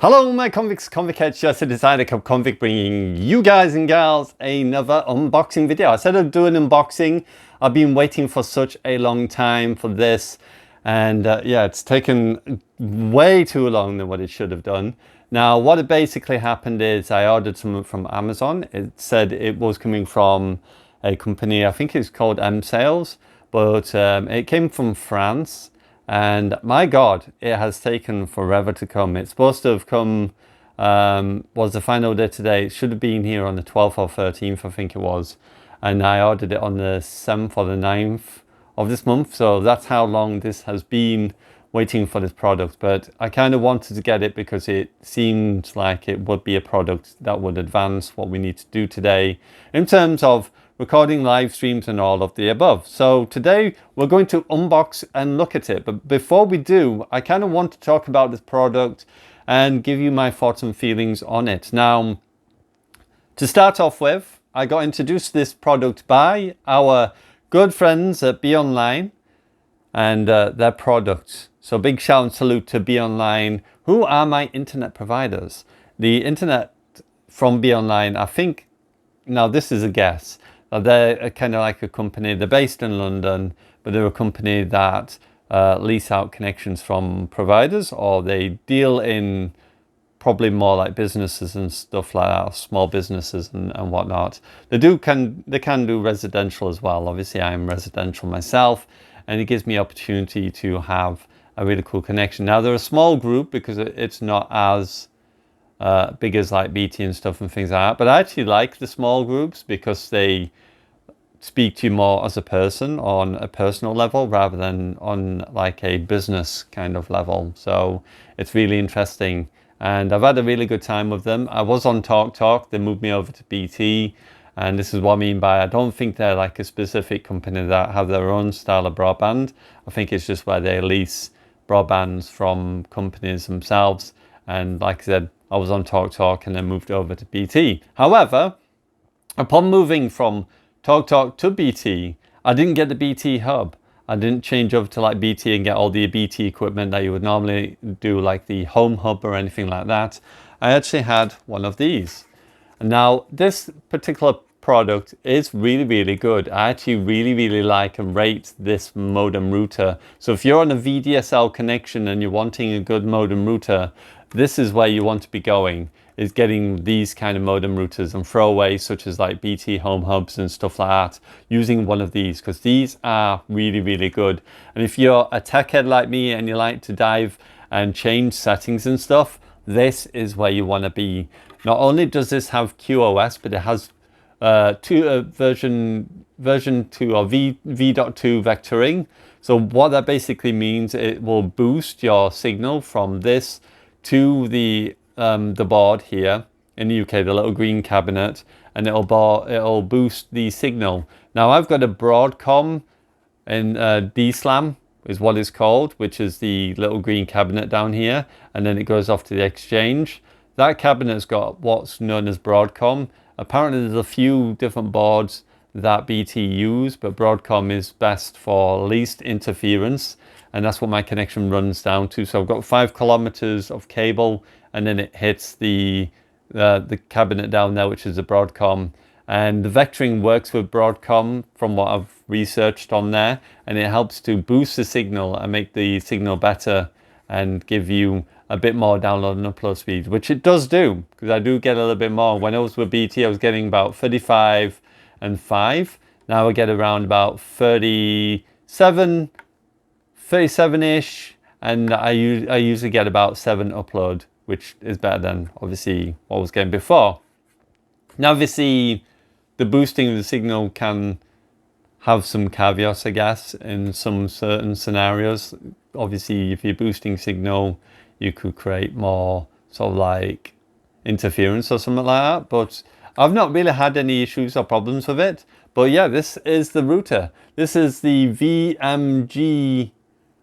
Hello my convicts, convicettes, just a designer of Convict, bringing you guys and gals another unboxing video. I said I'd do an unboxing. I've been waiting for such a long time for this, and yeah, it's taken way too long than what it should have done. Now what had basically happened is I ordered some from Amazon. It said it was coming from a company, I think it's called Sales, but it came from France. And my God, it has taken forever to come. It's supposed to have come, was the final day today. It should have been here on the 12th or 13th, I think it was. And I ordered it on the 7th or the 9th of this month. So that's how long this has been waiting for this product. But I kind of wanted to get it because it seemed like it would be a product that would advance what we need to do today in terms of recording live streams and all of the above. So today we're going to unbox and look at it. But before we do, I kind of want to talk about this product and give you my thoughts and feelings on it. Now, to start off with, I got introduced to this product by our good friends at BeOnline and their products. So big shout and salute to BeOnline, who are my internet providers. The internet from BeOnline, I think, now this is a guess, they're kind of like a company, they're based in London, but they're a company that lease out connections from providers, or they deal in probably more like businesses and stuff like that, small businesses and whatnot. They can do residential as well. Obviously I'm residential myself, and it gives me opportunity to have a really cool connection. Now they're a small group because it's not as big as like BT and stuff and things like that, but I actually like the small groups because they speak to you more as a person on a personal level rather than on like a business kind of level. So it's really interesting, and I've had a really good time with them. I was on TalkTalk, they moved me over to BT, and this is what I mean by I don't think they're like a specific company that have their own style of broadband. I think it's just where they lease broadbands from companies themselves, and like I said, I was on TalkTalk and then moved over to BT. However, upon moving from TalkTalk to BT, I didn't get the BT hub. I didn't change over to like BT and get all the BT equipment that you would normally do, like the home hub or anything like that. I actually had one of these. And now this particular product is really, really good. I actually really like and rate this modem router. So if you're on a VDSL connection and you're wanting a good modem router, this is where you want to be going, is getting these kind of modem routers and throwaways such as like BT home hubs and stuff like that, using one of these, because these are really good. And if you're a tech head like me and you like to dive and change settings and stuff, this is where you want to be. Not only does this have QoS, but it has version 2 or v.2 vectoring. So what that basically means, it will boost your signal from this to the board here in the UK, the little green cabinet, and it'll boost the signal. Now I've got a Broadcom in DSLAM is what it's called, which is the little green cabinet down here, and then it goes off to the exchange. That cabinet's got what's known as Broadcom. Apparently there's a few different boards that BT use, but Broadcom is best for least interference, and that's what my connection runs down to. So I've got 5 kilometers of cable, and then it hits the cabinet down there, which is the Broadcom. And the vectoring works with Broadcom from what I've researched on there, and it helps to boost the signal and make the signal better and give you a bit more download and upload speed, which it does do, because I do get a little bit more. When I was with BT, I was getting about 35 and 5. Now I get around about 37-ish, and I usually get about 7 upload, which is better than obviously what I was getting before. Now obviously the boosting of the signal can have some caveats, I guess, in some certain scenarios. Obviously if you're boosting signal, you could create more sort of like interference or something like that, but I've not really had any issues or problems with it. But yeah, this is the router. This is the VMG,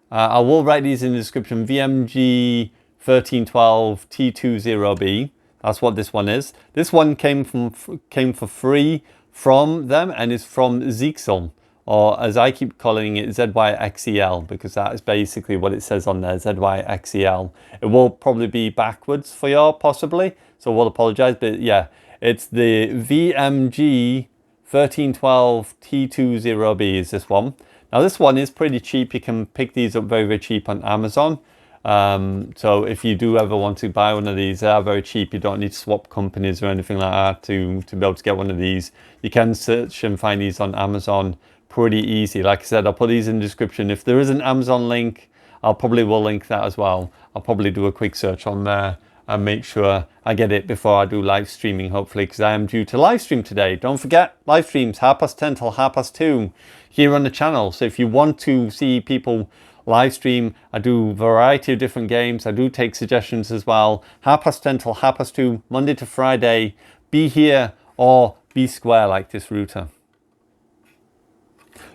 I will write these in the description, VMG3301-t0. That's what this one is. This one came for free from them, and it's from zyxel, or as I keep calling it, zyxel, because that is basically what it says on there, zyxel. It will probably be backwards for you, possibly, so we'll apologize, but yeah, it's the VMG 1312-t0b is this one. Now this one is pretty cheap. You can pick these up very, very cheap on Amazon. So if you do ever want to buy one of these, they are very cheap. You don't need to swap companies or anything like that to be able to get one of these. You can search and find these on Amazon pretty easy. Like I said, I'll put these in the description. If there is an Amazon link, I'll probably will link that as well. I'll probably do a quick search on there and make sure I get it before I do live streaming, hopefully, because I am due to live stream today. Don't forget, live streams 10:30 till 2:30 here on the channel. So if you want to see people live stream, I do a variety of different games. I do take suggestions as well. 10:30 till 2:30, Monday to Friday. Be here or be square like this router.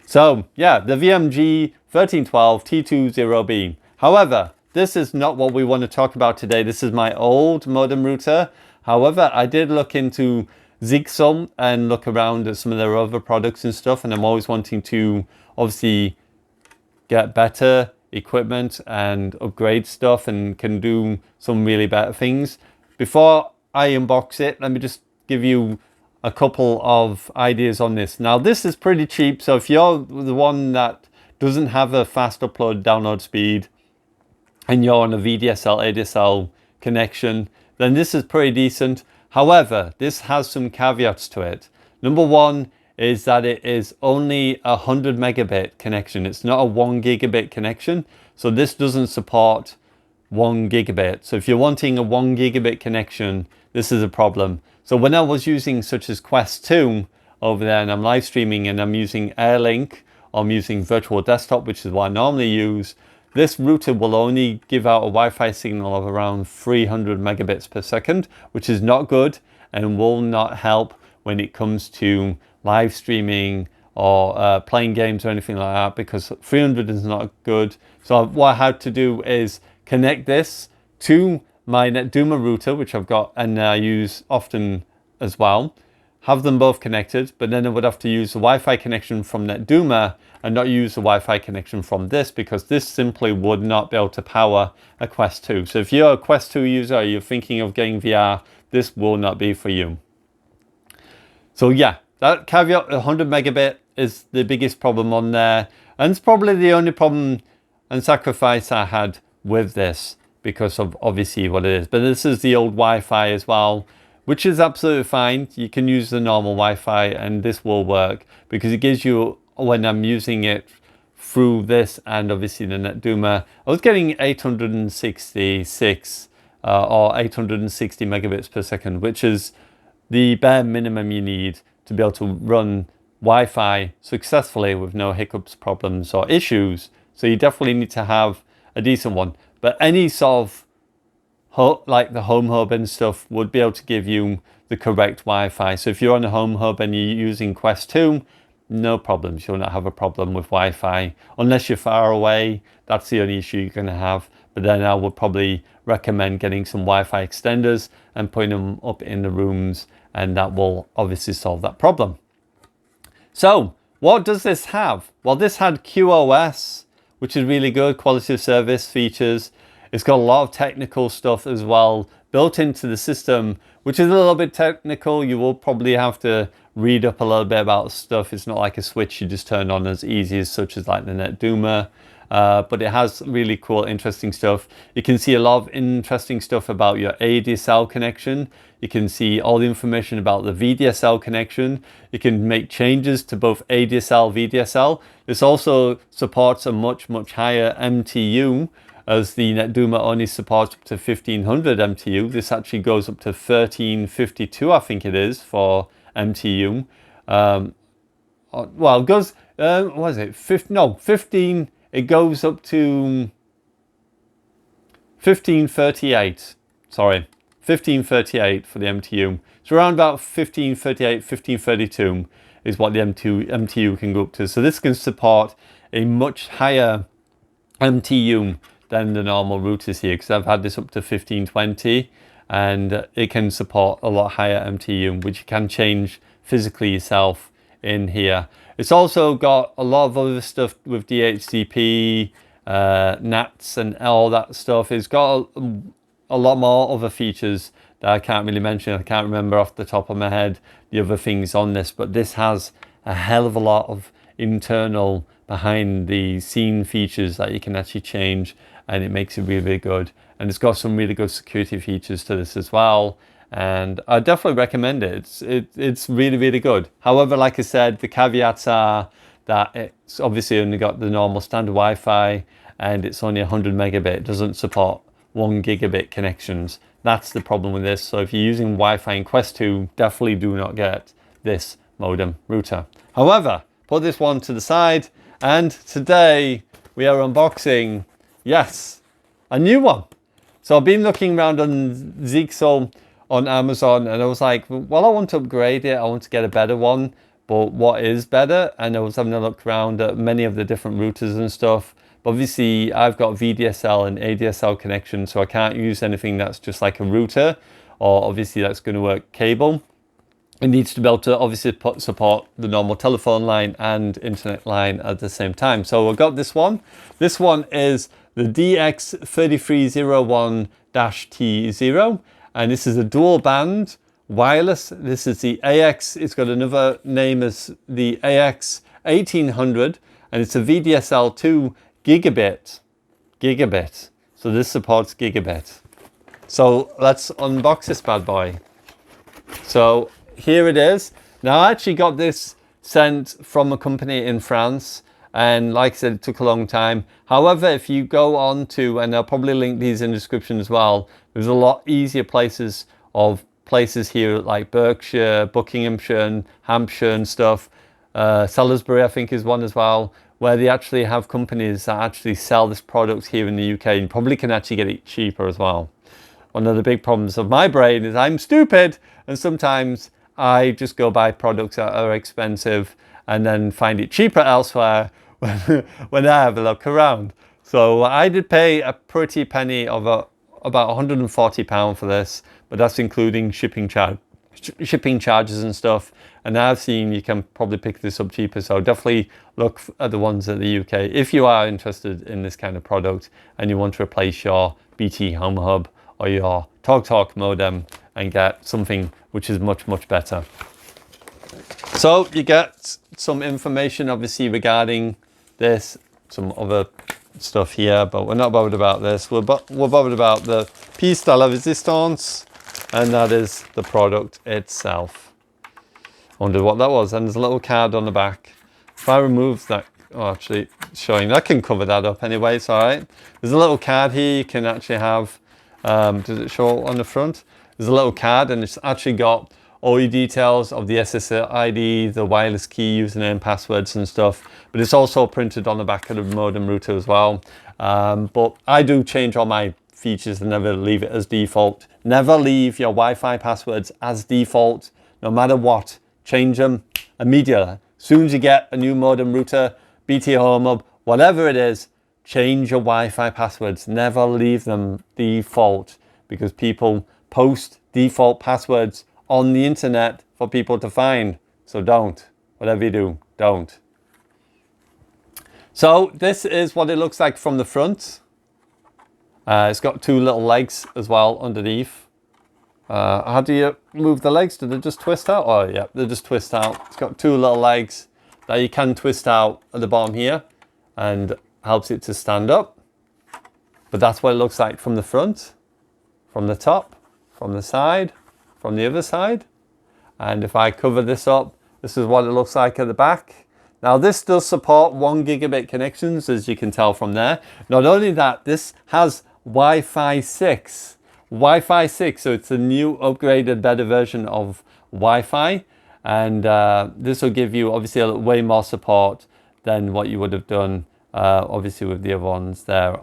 So yeah, the VMG 1312-t0b. However, this is not what we want to talk about today. This is my old modem router. However, I did look into zyxel and look around at some of their other products and stuff, and I'm always wanting to obviously get better equipment and upgrade stuff and can do some really better things. Before I unbox it, let me just give you a couple of ideas on this. Now this is pretty cheap, so if you're the one that doesn't have a fast upload download speed and you're on a VDSL ADSL connection, then this is pretty decent. However, this has some caveats to it. Number one is that it is only a 100 megabit connection. It's not a 1 gigabit connection. So this doesn't support 1 gigabit. So if you're wanting a 1 gigabit connection, this is a problem. So when I was using such as Quest 2 over there and I'm live streaming and I'm using Airlink, or I'm using virtual desktop, which is what I normally use, this router will only give out a Wi-Fi signal of around 300 megabits per second, which is not good and will not help when it comes to live streaming or playing games or anything like that, because 300 is not good. So what I had to do is connect this to my NetDuma router, which I've got and I use often as well, have them both connected, but then I would have to use the Wi-Fi connection from NetDuma and not use the Wi-Fi connection from this, because this simply would not be able to power a Quest 2. So if you're a Quest 2 user or you're thinking of getting VR, this will not be for you. So yeah, that caveat, 100 megabit is the biggest problem on there. And it's probably the only problem and sacrifice I had with this, because of obviously what it is. But this is the old Wi-Fi as well, which is absolutely fine. You can use the normal Wi-Fi and this will work, because it gives you, when I'm using it through this and obviously the NetDuma, I was getting 866 or 860 megabits per second, which is the bare minimum you need to be able to run Wi-Fi successfully with no hiccups, problems or issues. So you definitely need to have a decent one. But any sort of like the Home Hub and stuff would be able to give you the correct Wi-Fi. So if you're on a Home Hub and you're using Quest 2, no problems. You'll not have a problem with Wi-Fi unless you're far away. That's the only issue you're going to have. But then I would probably recommend getting some Wi-Fi extenders and putting them up in the rooms, and that will obviously solve that problem. So what does this have? Well, this had QoS, which is really good, quality of service features. It's got a lot of technical stuff as well built into the system, which is a little bit technical. You will probably have to read up a little bit about stuff. It's not like a switch you just turn on as easy as such as like the NetDuma. But it has really cool, interesting stuff. You can see a lot of interesting stuff about your ADSL connection. You can see all the information about the VDSL connection. You can make changes to both ADSL, VDSL. This also supports a much, much higher MTU, as the NetDuma only supports up to 1500 MTU. This actually goes up to 1352, I think it is, for MTU. Well, it goes, what is it? 15, it goes up to 1538. Sorry, 1538 for the MTU. So around about 1538, 1532 is what the MTU can go up to. So this can support a much higher MTU than the normal routers here, because I've had this up to 1520 and it can support a lot higher MTU, which you can change physically yourself in here. It's also got a lot of other stuff with DHCP, NATs and all that stuff. It's got a lot more other features that I can't really mention. I can't remember off the top of my head the other things on this, but this has a hell of a lot of internal behind the scene features that you can actually change, and it makes it really, really good. And it's got some really good security features to this as well, and I definitely recommend it. It's really, really good. However, like I said, the caveats are that it's obviously only got the normal standard Wi-Fi, and it's only 100 megabit. It doesn't support 1 gigabit connections. That's the problem with this. So if you're using Wi-Fi in Quest 2, definitely do not get this modem router. However, put this one to the side, and today we are unboxing, yes, a new one. So I've been looking around on zyxel on Amazon, and I was like, well, I want to upgrade it. I want to get a better one, but what is better? And I was having a look around at many of the different routers and stuff. But obviously, I've got VDSL and ADSL connections, so I can't use anything that's just like a router, or obviously that's going to work cable. It needs to be able to obviously support the normal telephone line and internet line at the same time. So I've got this one. This one is the dx3301-t0, and this is a dual band wireless. This is the AX. It's got another name as the AX 1800, and it's a VDSL 2 gigabit. So this supports gigabit. So let's unbox this bad boy. So here it is. Now I actually got this sent from a company in France, and like I said, it took a long time. However, if you go on to, and I'll probably link these in the description as well, there's a lot easier places here like Berkshire, Buckinghamshire and Hampshire and stuff. Salisbury I think is one as well, where they actually have companies that actually sell this product here in the UK, and you probably can actually get it cheaper as well. One of the big problems of my brain is I'm stupid, and sometimes I just go buy products that are expensive and then find it cheaper elsewhere when I have a look around. So I did pay a pretty penny of about £140 for this, but that's including shipping charges and stuff. And I've seen you can probably pick this up cheaper, so definitely look at the ones at the UK if you are interested in this kind of product and you want to replace your BT Home Hub or your TalkTalk modem and get something which is much, much better. So you get some information obviously regarding this, some other stuff here, but we're not bothered about this. We're bothered about the piece de la resistance, and that is the product itself. I wondered what that was, and there's a little card on the back. If I remove that, oh, actually showing, I can cover that up anyway, it's all right. There's a little card here you can actually have. Does it show on the front? There's a little card, and it's actually got all your details of the SSID, the wireless key, username, passwords and stuff. But it's also printed on the back of the modem router as well. But I do change all my features and never leave it as default. Never leave your Wi-Fi passwords as default, no matter what. Change them immediately. As soon as you get a new modem router, BT Home Hub, whatever it is, change your Wi-Fi passwords. Never leave them default, because people post default passwords on the internet for people to find. So don't. Whatever you do, don't. So this is what it looks like from the front. It's got two little legs as well underneath. How do you move the legs? Do they just twist out? Oh yeah, they just twist out. It's got two little legs that you can twist out at the bottom here, and helps it to stand up. But that's what it looks like from the front, from the top, from the side, from the other side. And if I cover this up, this is what it looks like at the back. Now this does support 1 gigabit connections, as you can tell from there. Not only that, this has Wi-Fi 6. Wi-Fi 6, so it's a new upgraded better version of Wi-Fi, and this will give you obviously way more support than what you would have done obviously with the other ones there,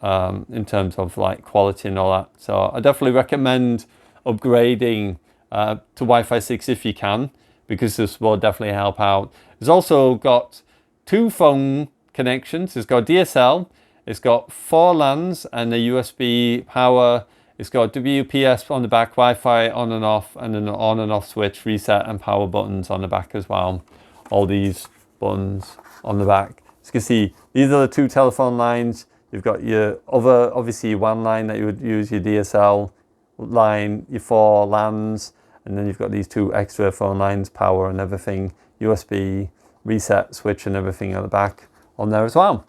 in terms of like quality and all that. So I definitely recommend upgrading to Wi-Fi 6 if you can, because this will definitely help out. It's also got 2 phone connections. It's got DSL, it's got 4 LANs and a USB power. It's got WPS on the back, Wi-Fi on and off, and an on and off switch, reset and power buttons on the back as well. all these buttons on the back. As you can see, these are the 2 telephone lines. You've got your other, obviously your WAN line that you would use, your DSL line, your 4 LANs, and then you've got these 2 extra phone lines, power and everything, USB, reset switch and everything at the back on there as well.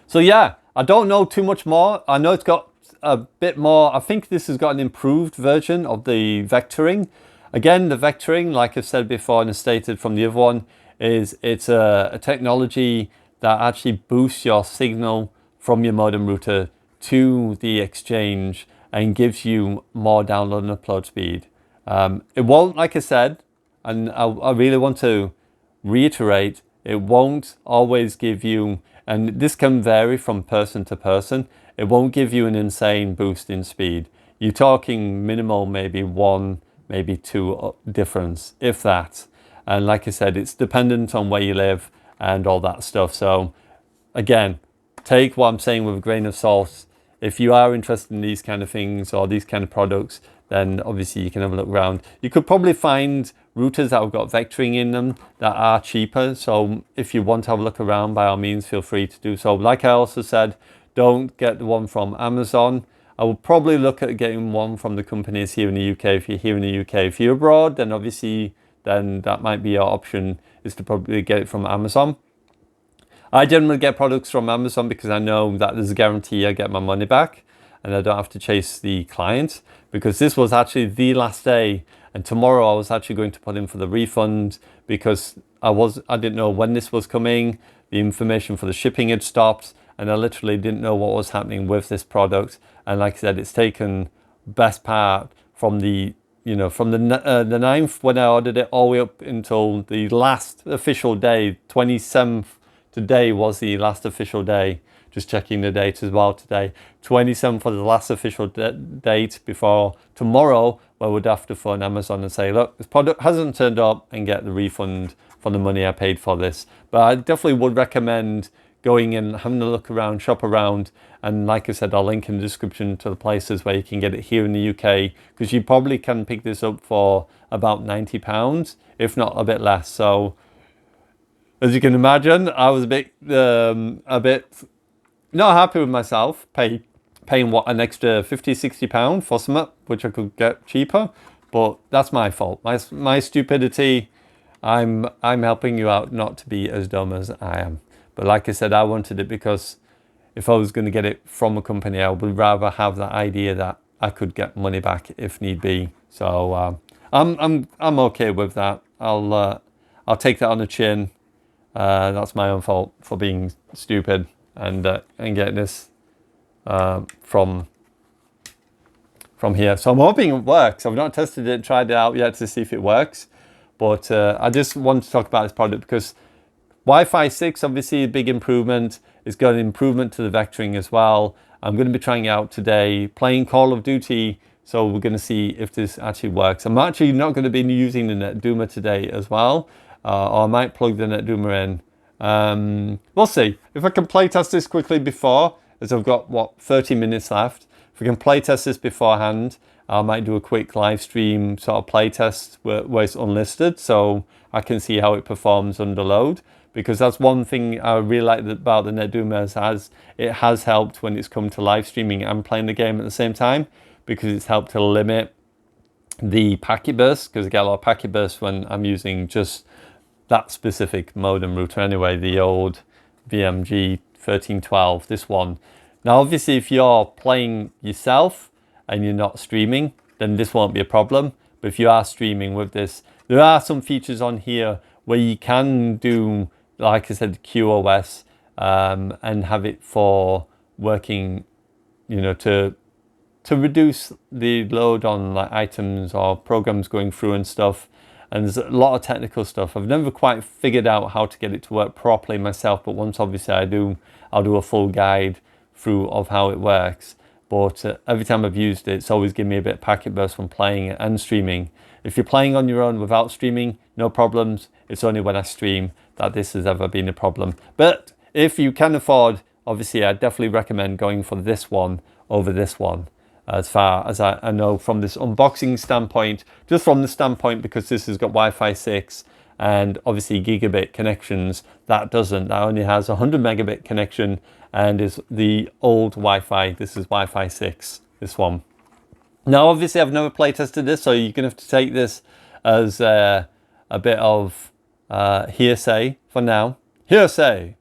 So yeah, I don't know too much more. I know it's got a bit more. I think this has got an improved version of the vectoring. Again, the vectoring, like I've said before and stated from the other one, is it's a technology that actually boosts your signal from your modem router to the exchange and gives you more download and upload speed. It won't, like I said, and I really want to reiterate, it won't always give you, and this can vary from person to person, it won't give you an insane boost in speed. You're talking minimal, maybe 1, maybe 2 difference, if that. And like I said, it's dependent on where you live and all that stuff. So again, take what I'm saying with a grain of salt. If you are interested in these kind of things or these kind of products, then obviously you can have a look around. You could probably find routers that have got vectoring in them that are cheaper. So if you want to have a look around, by all means, feel free to do so. Like I also said, don't get the one from Amazon. I will probably look at getting one from the companies here in the UK if you're here in the UK. If you're abroad, then obviously, then that might be your option, is to probably get it from Amazon. I generally get products from Amazon because I know that there's a guarantee I get my money back and I don't have to chase the client, because this was actually the last day and tomorrow I was actually going to put in for the refund because I didn't know when this was coming. The information for the shipping had stopped and I literally didn't know what was happening with this product. And like I said, it's taken best part from the, you know, from the 9th when I ordered it all the way up until the last official day. 27th today was the last official day. Just checking the date as well today. 27th was the last official date before tomorrow, where we'd have to phone Amazon and say, look, this product hasn't turned up, and get the refund for the money I paid for this. But I definitely would recommend going in, having a look around, shop around, and like I said, I'll link in the description to the places where you can get it here in the UK, because you probably can pick this up for about £90, if not a bit less. So as you can imagine, I was a bit not happy with myself paying what, an extra £50-60 for something which I could get cheaper. But that's my fault, my stupidity. I'm helping you out not to be as dumb as I am. But like I said, I wanted it because if I was going to get it from a company, I would rather have that idea that I could get money back if need be. So I'm okay with that. I'll take that on the chin. That's my own fault for being stupid and getting this from here. So I'm hoping it works. I've not tested it, tried it out yet to see if it works. But I just want to talk about this product because Wi-Fi 6, obviously a big improvement. It's got an improvement to the vectoring as well. I'm going to be trying it out today, playing Call of Duty. So we're going to see if this actually works. I'm actually not going to be using the NetDoomer today as well. Or I might plug the NetDoomer in. We'll see. If I can play test this quickly before, as I've got, what, 30 minutes left. If we can play test this beforehand, I might do a quick live stream sort of play test where it's unlisted, so I can see how it performs under load. Because that's one thing I really like about the NetDoomer, it has helped when it's come to live streaming and playing the game at the same time, because it's helped to limit the packet bursts, because I get a lot of packet bursts when I'm using just that specific modem router anyway, the old VMG 1312, this one. Now obviously if you're playing yourself and you're not streaming, then this won't be a problem. But if you are streaming with this, there are some features on here where you can do, like I said, QoS and have it for working, you know, to reduce the load on like items or programs going through and stuff. And there's a lot of technical stuff. I've never quite figured out how to get it to work properly myself, but once obviously I do, I'll do a full guide through of how it works. But every time I've used it, it's always given me a bit of packet burst when playing it and streaming. If you're playing on your own without streaming, no problems. It's only when I stream that this has ever been a problem. But if you can afford, obviously I definitely recommend going for this one over this one. As far as I know from this unboxing standpoint, just from the standpoint because this has got Wi-Fi 6 and obviously gigabit connections. That doesn't. That only has 100 megabit connection and is the old Wi-Fi. This is Wi-Fi 6, this one. Now, obviously, I've never play tested this, so you're going to have to take this as a bit of hearsay for now. Hearsay!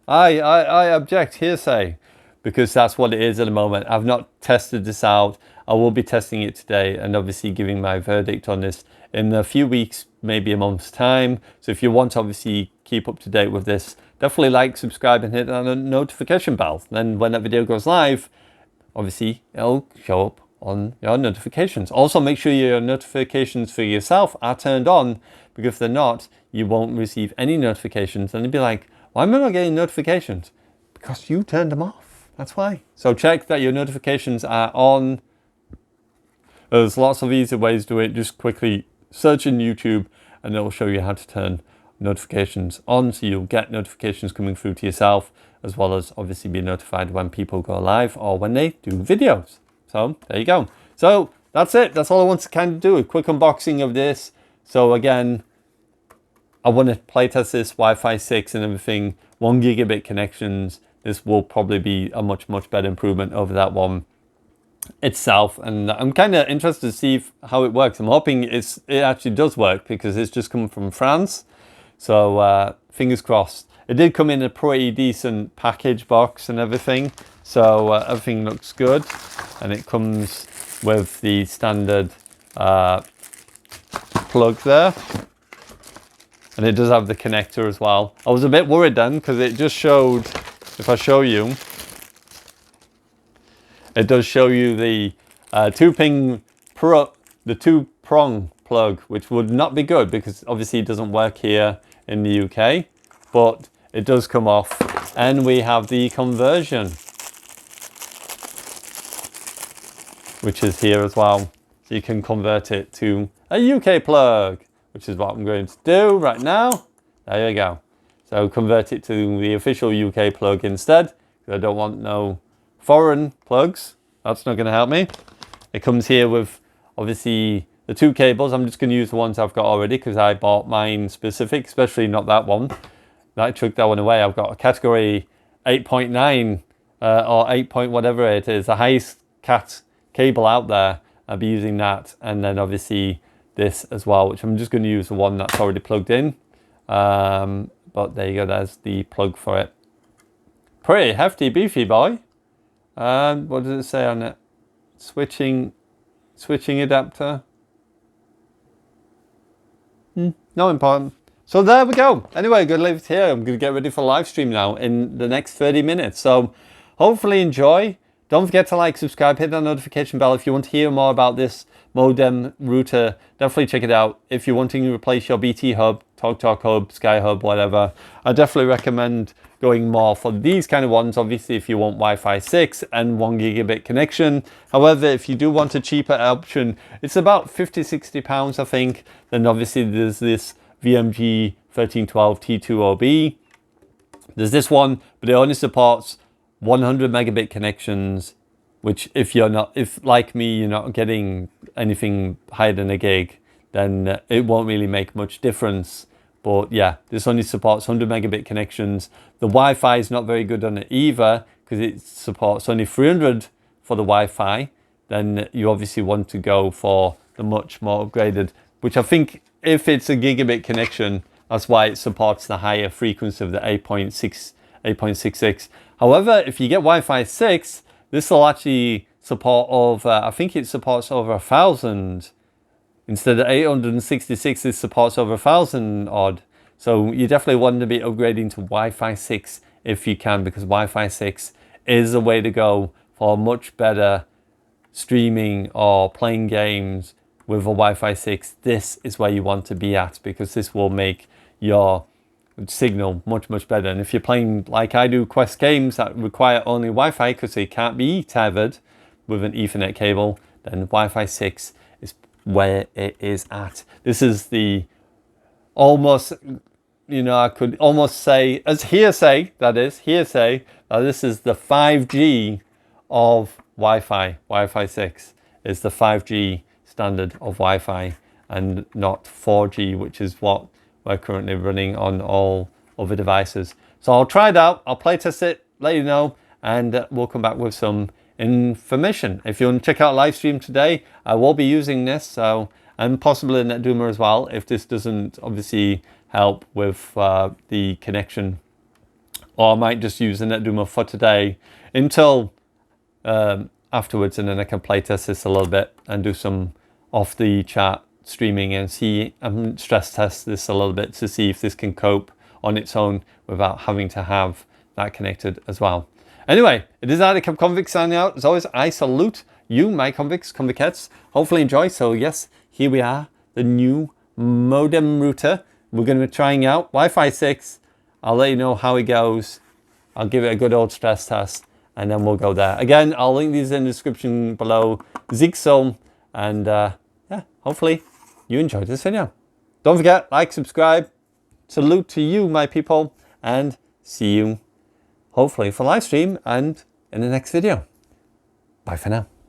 I object, hearsay, because that's what it is at the moment. I've not tested this out. I will be testing it today and obviously giving my verdict on this in a few weeks, maybe a month's time. So if you want to obviously keep up to date with this, definitely like, subscribe and hit on the notification bell. Then when that video goes live, obviously it'll show up on your notifications. Also, make sure your notifications for yourself are turned on, because if they're not, you won't receive any notifications. And you'll be like, why am I not getting notifications? Because you turned them off. That's why. So check that your notifications are on. There's lots of easy ways to do it. Just quickly search in YouTube and it'll show you how to turn notifications on, so you'll get notifications coming through to yourself, as well as obviously be notified when people go live or when they do videos. So there you go. So that's it. That's all I want to kind of do, a quick unboxing of this. So again, I want to play test this Wi-Fi 6 and everything, 1 gigabit connections. This will probably be a much better improvement over that one itself, and I'm kind of interested to see how it works. I'm hoping it actually does work, because it's just come from France. So fingers crossed. It did come in a pretty decent package box and everything, so everything looks good, and it comes with the standard plug there, and it does have the connector as well. I was a bit worried then, because it just showed, if I show you, it does show you the two-prong plug, which would not be good, because obviously it doesn't work here in the UK, but it does come off. And we have the conversion, which is here as well. So you can convert it to a UK plug, which is what I'm going to do right now. There you go. So convert it to the official UK plug instead, because I don't want no foreign plugs. That's not going to help me. It comes here with obviously the 2 cables. I'm just going to use the ones I've got already, because I bought mine specific, especially not that one. I took that one away. I've got a category 8.9 or 8 point whatever it is, the highest cat cable out there. I'll be using that, and then obviously this as well, which I'm just going to use the one that's already plugged in. But there you go, there's the plug for it. Pretty hefty, beefy boy. What does it say on it? Switching adapter. Not important. So there we go. Anyway, I'm going to leave it here. I'm going to get ready for live stream now in the next 30 minutes. So hopefully enjoy. Don't forget to like, subscribe, hit that notification bell. If you want to hear more about this modem router, definitely check it out. If you're wanting to replace your BT Hub, TalkTalk Hub, Sky Hub, whatever, I definitely recommend going more for these kind of ones. Obviously, if you want Wi-Fi 6 and 1 gigabit connection. However, if you do want a cheaper option, it's about 50–60 pounds, I think. Then obviously there's this VMG 1312-t0b. There's this one, but it only supports 100 megabit connections, which if like me, you're not getting anything higher than a gig, then it won't really make much difference. But yeah, this only supports 100 megabit connections. The Wi-Fi is not very good on it either, because it supports only 300 for the Wi-Fi. Then you obviously want to go for the much more upgraded, which I think if it's a gigabit connection, that's why it supports the higher frequency of the 8.66. However, if you get Wi-Fi 6, this will actually support over, I think it supports over 1,000. Instead of 866, this supports over 1,000 odd. So you definitely want to be upgrading to Wi-Fi 6 if you can, because Wi-Fi 6 is the way to go for much better streaming or playing games with a Wi-Fi 6. This is where you want to be at, because this will make your signal much better. And if you're playing like I do, Quest games that require only Wi-Fi because they can't be tethered with an Ethernet cable, then Wi-Fi 6 is where it is at. This is the almost, I could almost say, as hearsay, that is hearsay, that this is the 5G of Wi-Fi. Wi-Fi 6 is the 5G standard of Wi-Fi, and not 4G, which is what we're currently running on all other devices. So I'll try it out, I'll play test it, let you know, and we'll come back with some information. If you want to check out live stream today, I will be using this, so, and possibly NetDoomer as well, if this doesn't obviously help with the connection. Or I might just use the NetDoomer for today until afterwards, and then I can play test this a little bit and do some off the chart streaming and see stress test this a little bit to see if this can cope on its own without having to have that connected as well. Anyway, it is Adicap Convict signing out. As always, I salute you, my convicts, convictettes. Hopefully enjoy. So yes, here we are, the new modem router. We're going to be trying out Wi-Fi 6. I'll let you know how it goes. I'll give it a good old stress test, and then we'll go there. Again, I'll link these in the description below. zyxel, and yeah, hopefully you enjoyed this video. Don't forget, like, subscribe. Salute to you, my people, and see you hopefully for live stream and in the next video. Bye for now.